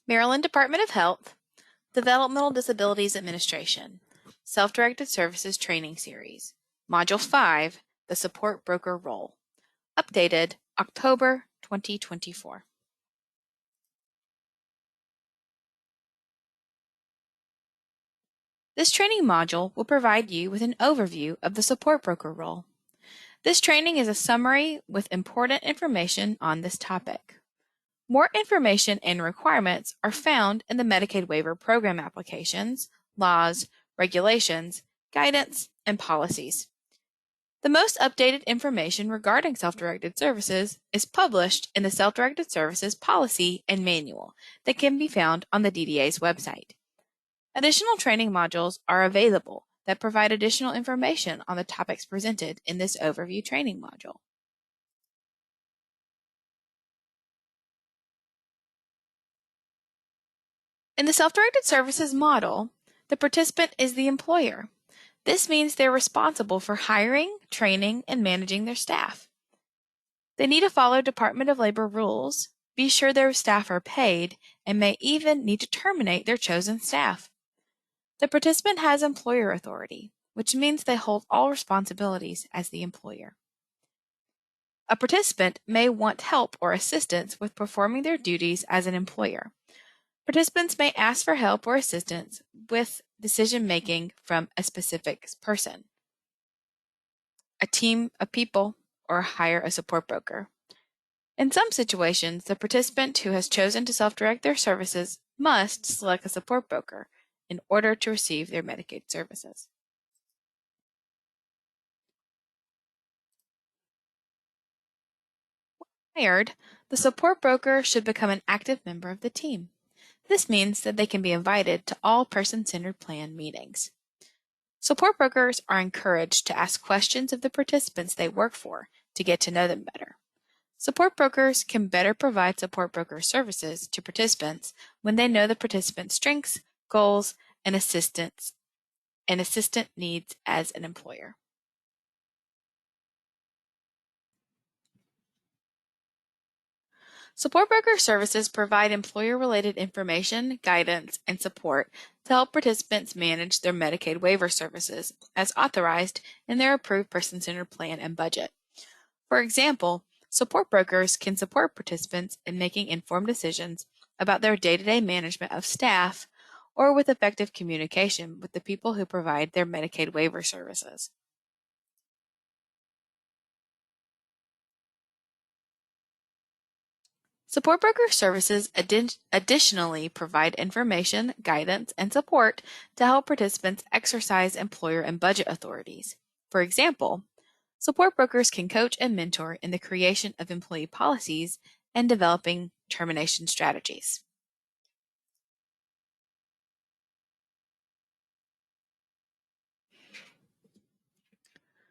Maryland Department of Health, Developmental Disabilities Administration, Self-Directed Services Training Series, Module 5, The Support Broker Role, updated October 2024. This training module will provide you with an overview of the support broker role. This training is a summary with important information on this topic. More information and requirements are found in the Medicaid Waiver Program applications, laws, regulations, guidance, and policies. The most updated information regarding self-directed services is published in the Self-Directed Services Policy and Manual that can be found on the DDA's website. Additional training modules are available that provide additional information on the topics presented in this overview training module. In the self-directed services model, the participant is the employer. This means they're responsible for hiring, training, and managing their staff. They need to follow Department of Labor rules, be sure their staff are paid, and may even need to terminate their chosen staff. The participant has employer authority, which means they hold all responsibilities as the employer. A participant may want help or assistance with performing their duties as an employer. Participants may ask for help or assistance with decision-making from a specific person, a team of people, or hire a support broker. In some situations, the participant who has chosen to self-direct their services must select a support broker in order to receive their Medicaid services. When hired, the support broker should become an active member of the team. This means that they can be invited to all person-centered plan meetings. Support brokers are encouraged to ask questions of the participants they work for to get to know them better. Support brokers can better provide support broker services to participants when they know the participant's strengths, goals, and assistant needs as an employer. Support broker services provide employer-related information, guidance, and support to help participants manage their Medicaid waiver services as authorized in their approved person-centered plan and budget. For example, support brokers can support participants in making informed decisions about their day-to-day management of staff or with effective communication with the people who provide their Medicaid waiver services. Support broker services additionally provide information, guidance, and support to help participants exercise employer and budget authorities. For example, support brokers can coach and mentor in the creation of employee policies and developing termination strategies.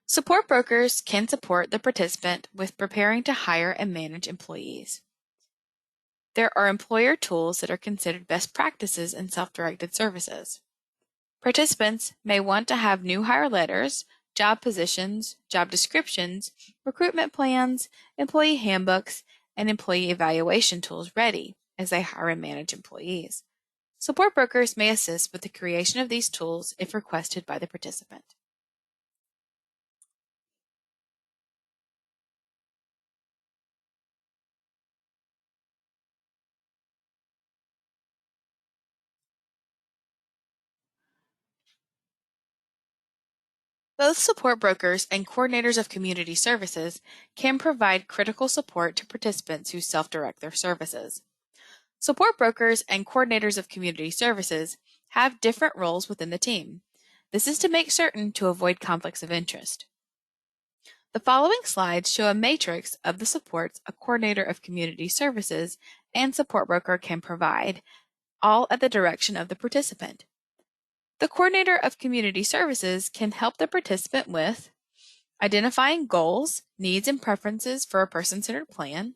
Support brokers can support the participant with preparing to hire and manage employees. There are employer tools that are considered best practices in self-directed services. Participants may want to have new hire letters, job positions, job descriptions, recruitment plans, employee handbooks, and employee evaluation tools ready as they hire and manage employees. Support brokers may assist with the creation of these tools if requested by the participant. Both support brokers and coordinators of community services can provide critical support to participants who self-direct their services. Support brokers and coordinators of community services have different roles within the team. This is to make certain to avoid conflicts of interest. The following slides show a matrix of the supports a coordinator of community services and support broker can provide, all at the direction of the participant. The coordinator of community services can help the participant with identifying goals, needs, and preferences for a person-centered plan,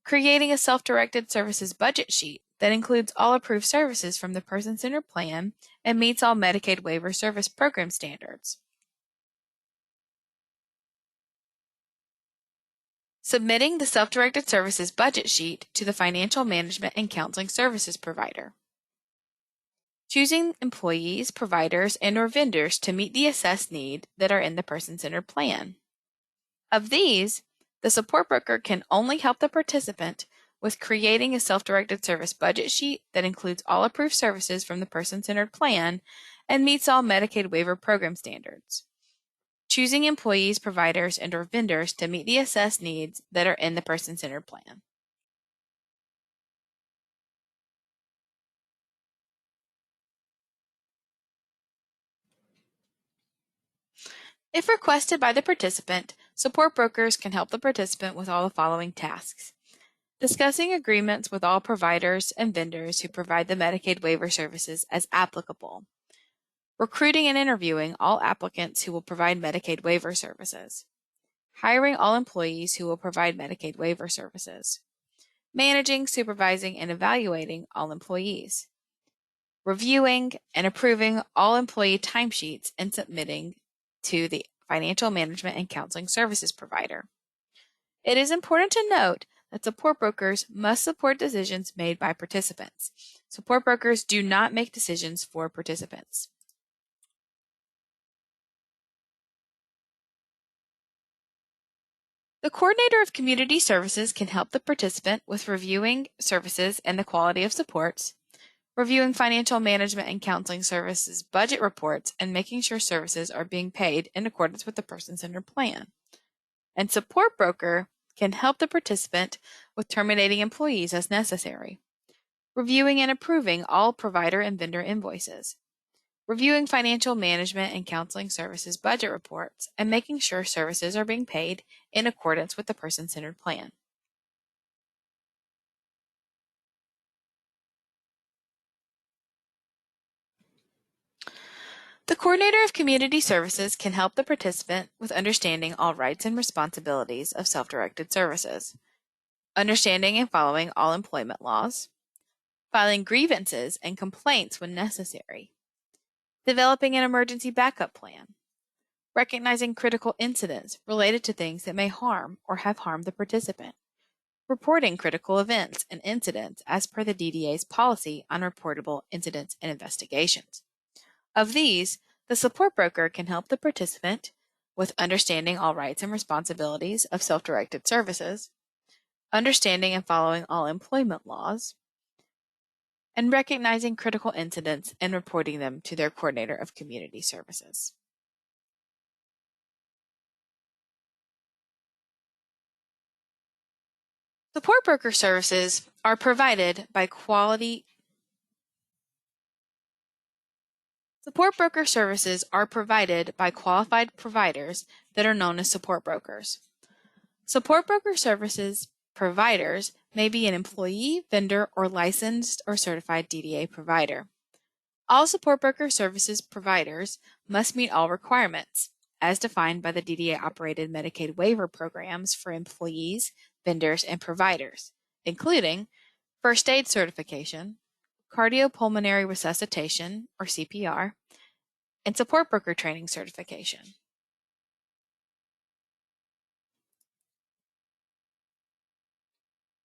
creating a self-directed services budget sheet that includes all approved services from the person-centered plan and meets all Medicaid waiver service program standards, Submitting the self-directed services budget sheet to the financial management and counseling services provider. Choosing employees, providers, and/or vendors to meet the assessed need that are in the person-centered plan. Of these, the support broker can only help the participant with creating a self-directed service budget sheet that includes all approved services from the person-centered plan and meets all Medicaid waiver program standards. Choosing employees, providers, and/or vendors to meet the assessed needs that are in the person-centered plan. If requested by the participant, support brokers can help the participant with all the following tasks. Discussing agreements with all providers and vendors who provide the Medicaid waiver services as applicable. Recruiting and interviewing all applicants who will provide Medicaid waiver services. Hiring all employees who will provide Medicaid waiver services. Managing, supervising, and evaluating all employees. Reviewing and approving all employee timesheets and submitting to the financial management and counseling services provider. It is important to note that support brokers must support decisions made by participants. Support brokers do not make decisions for participants. The coordinator of community services can help the participant with reviewing services and the quality of supports, reviewing financial management and counseling services budget reports, and making sure services are being paid in accordance with the person-centered plan. And support broker can help the participant with terminating employees as necessary, reviewing and approving all provider and vendor invoices, reviewing financial management and counseling services budget reports, and making sure services are being paid in accordance with the person-centered plan. The coordinator of community services can help the participant with understanding all rights and responsibilities of self-directed services, understanding and following all employment laws, filing grievances and complaints when necessary, developing an emergency backup plan, recognizing critical incidents related to things that may harm or have harmed the participant, reporting critical events and incidents as per the DDA's policy on reportable incidents and investigations. Of these, the support broker can help the participant with understanding all rights and responsibilities of self-directed services, understanding and following all employment laws, and recognizing critical incidents and reporting them to their coordinator of community services. Support broker services are provided by qualified providers that are known as support brokers. Support broker services providers may be an employee, vendor, or licensed or certified DDA provider. All support broker services providers must meet all requirements, as defined by the DDA-operated Medicaid waiver programs for employees, vendors, and providers, including first aid certification, cardiopulmonary resuscitation, or CPR, and support broker training certification.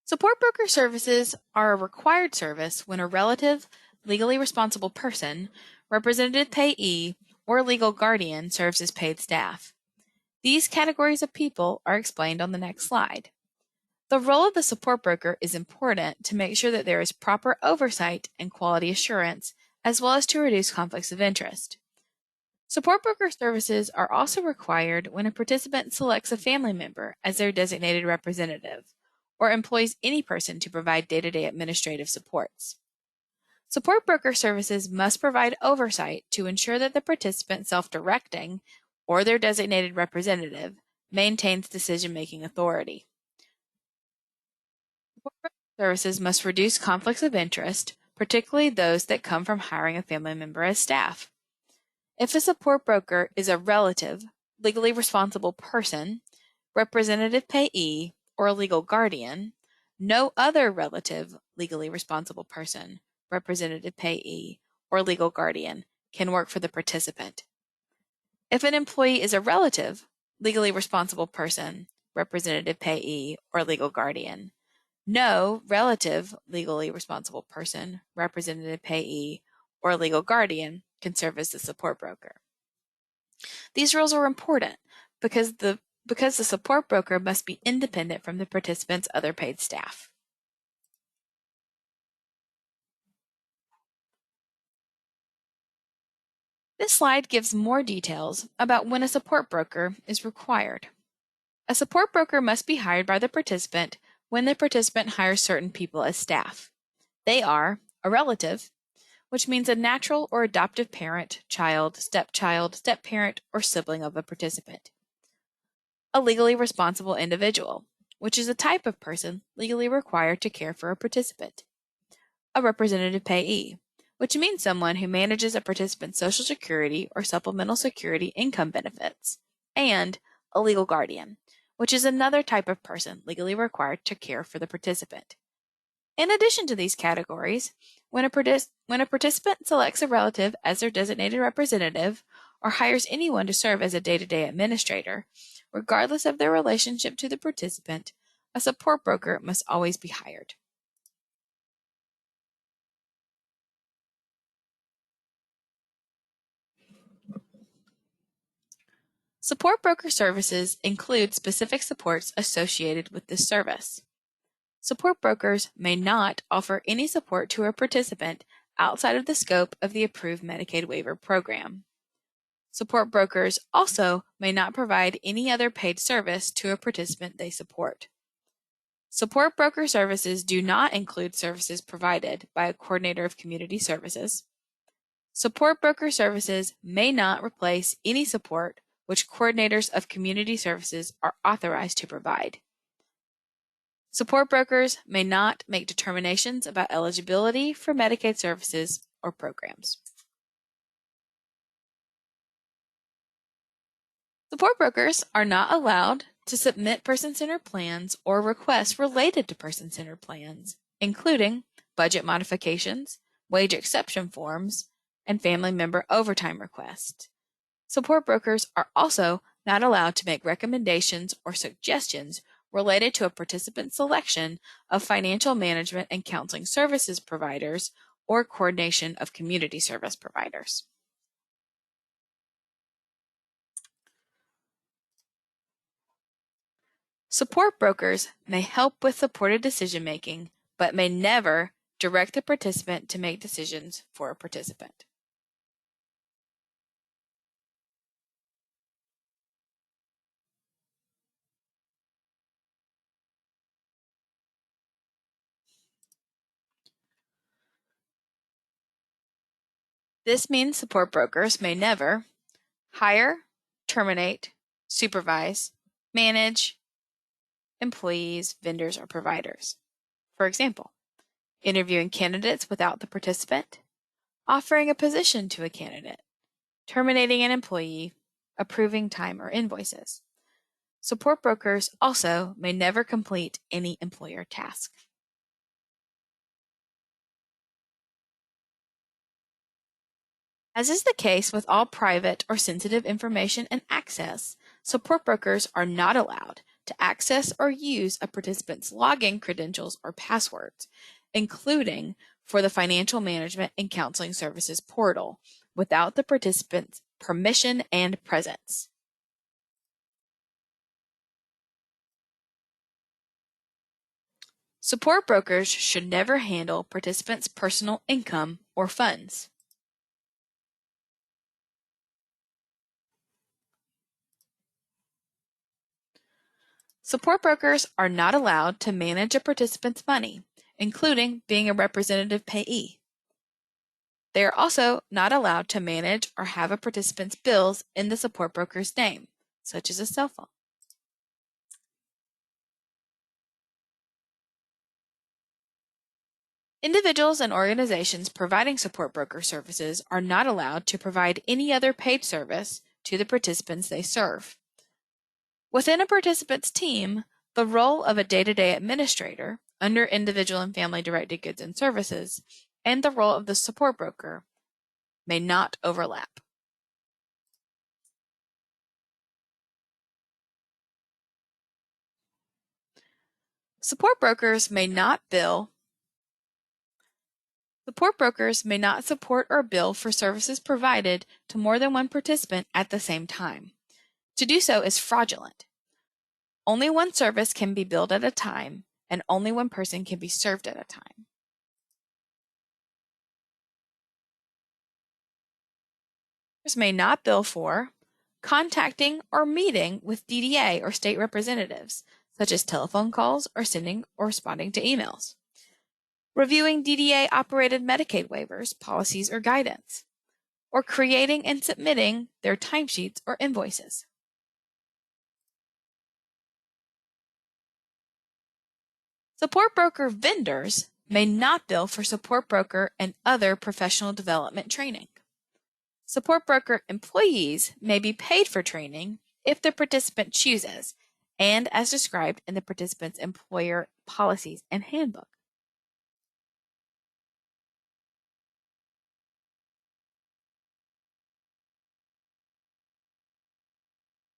Support broker services are a required service when a relative, legally responsible person, representative payee, or legal guardian serves as paid staff. These categories of people are explained on the next slide. The role of the support broker is important to make sure that there is proper oversight and quality assurance, as well as to reduce conflicts of interest. Support broker services are also required when a participant selects a family member as their designated representative, or employs any person to provide day-to-day administrative supports. Support broker services must provide oversight to ensure that the participant self-directing, or their designated representative, maintains decision-making authority. Support broker services must reduce conflicts of interest, particularly those that come from hiring a family member as staff. If a support broker is a relative, legally responsible person, representative payee, or a legal guardian, no other relative, legally responsible person, representative payee, or legal guardian can work for the participant. If an employee is a relative, legally responsible person, representative payee, or legal guardian. No relative legally responsible person, representative payee, or legal guardian can serve as the support broker. These rules are important because the support broker must be independent from the participant's other paid staff. This slide gives more details about when a support broker is required. A support broker must be hired by the participant when the participant hires certain people as staff. They are a relative, which means a natural or adoptive parent, child, step-parent, or sibling of a participant. A legally responsible individual, which is a type of person legally required to care for a participant. A representative payee, which means someone who manages a participant's Social Security or Supplemental Security income benefits. And a legal guardian, which is another type of person legally required to care for the participant. In addition to these categories, when a participant selects a relative as their designated representative or hires anyone to serve as a day-to-day administrator, regardless of their relationship to the participant, a support broker must always be hired. Support broker services include specific supports associated with this service. Support brokers may not offer any support to a participant outside of the scope of the approved Medicaid waiver program. Support brokers also may not provide any other paid service to a participant they support. Support broker services do not include services provided by a coordinator of community services. Support broker services may not replace any support which coordinators of community services are authorized to provide. Support brokers may not make determinations about eligibility for Medicaid services or programs. Support brokers are not allowed to submit person-centered plans or requests related to person-centered plans, including budget modifications, wage exception forms, and family member overtime requests. Support brokers are also not allowed to make recommendations or suggestions related to a participant's selection of financial management and counseling services providers or coordination of community service providers. Support brokers may help with supported decision-making, but may never direct the participant to make decisions for a participant. This means support brokers may never hire, terminate, supervise, manage employees, vendors, or providers. For example, interviewing candidates without the participant, offering a position to a candidate, terminating an employee, approving time or invoices. Support brokers also may never complete any employer task. As is the case with all private or sensitive information and access, support brokers are not allowed to access or use a participant's login credentials or passwords, including for the Financial Management and Counseling Services portal, without the participant's permission and presence. Support brokers should never handle participants' personal income or funds. Support brokers are not allowed to manage a participant's money, including being a representative payee. They are also not allowed to manage or have a participant's bills in the support broker's name, such as a cell phone. Individuals and organizations providing support broker services are not allowed to provide any other paid service to the participants they serve. Within a participant's team, the role of a day-to-day administrator under individual and family-directed goods and services and the role of the support broker may not overlap. Support brokers may not support or bill for services provided to more than one participant at the same time. To do so is fraudulent. Only one service can be billed at a time, and only one person can be served at a time. Brokers may not bill for contacting or meeting with DDA or state representatives, such as telephone calls or sending or responding to emails. Reviewing DDA-operated Medicaid waivers, policies, or guidance, or creating and submitting their timesheets or invoices. Support broker vendors may not bill for support broker and other professional development training. Support broker employees may be paid for training if the participant chooses, and as described in the participant's employer policies and handbook.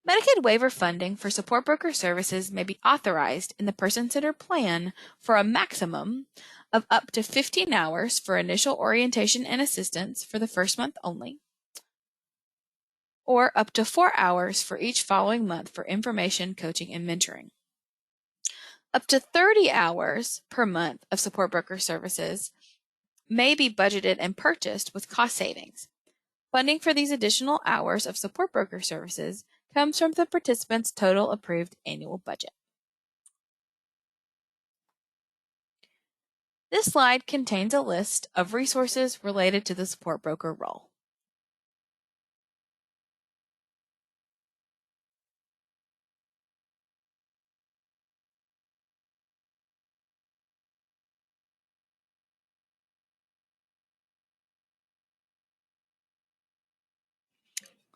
Medicaid waiver funding for support broker services may be authorized in the person-centered plan for a maximum of up to 15 hours for initial orientation and assistance for the first month only, or up to 4 hours for each following month for information, coaching, and mentoring. Up to 30 hours per month of support broker services may be budgeted and purchased with cost savings. Funding for these additional hours of support broker services comes from the participant's total approved annual budget. This slide contains a list of resources related to the support broker role.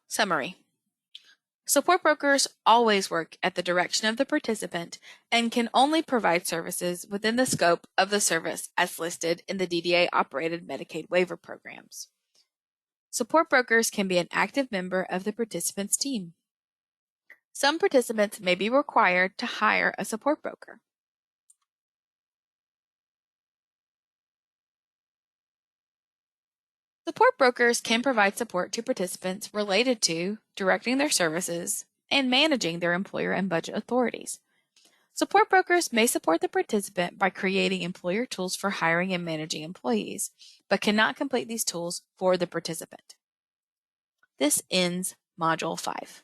Summary. Support brokers always work at the direction of the participant and can only provide services within the scope of the service as listed in the DDA-operated Medicaid waiver programs. Support brokers can be an active member of the participant's team. Some participants may be required to hire a support broker. Support brokers can provide support to participants related to directing their services and managing their employer and budget authorities. Support brokers may support the participant by creating employer tools for hiring and managing employees, but cannot complete these tools for the participant. This ends Module 5.